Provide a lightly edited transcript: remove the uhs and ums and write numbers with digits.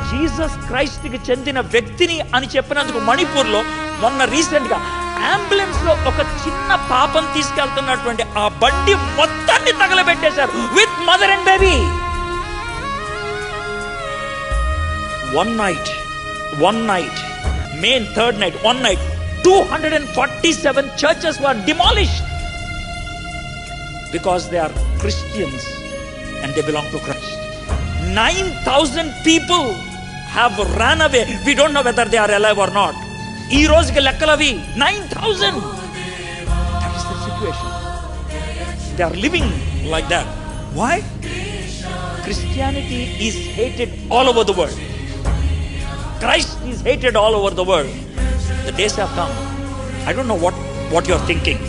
Jesus క్రైస్ట్కి చెందిన వ్యక్తిని అని చెప్పినందుకు మణిపూర్లో మొన్న రీసెంట్గా అంబులెన్స్లో ఒక చిన్న పాపం తీసుకెళ్తున్నటువంటి ఆ బండి మొత్తాన్ని తగలబెట్టేశారు with mother and baby. One night, May 3rd night, one night, 247 churches were demolished because they are Christians and they belong to Christ. 9,000 people have ran away. We don't know whether they are alive or not. Ee rozki lekkalavi 9,000. That is the situation. They are living like that. Why? Christianity is hated all over the world. Christ is hated all over the world. The days have come. I don't know what you're thinking.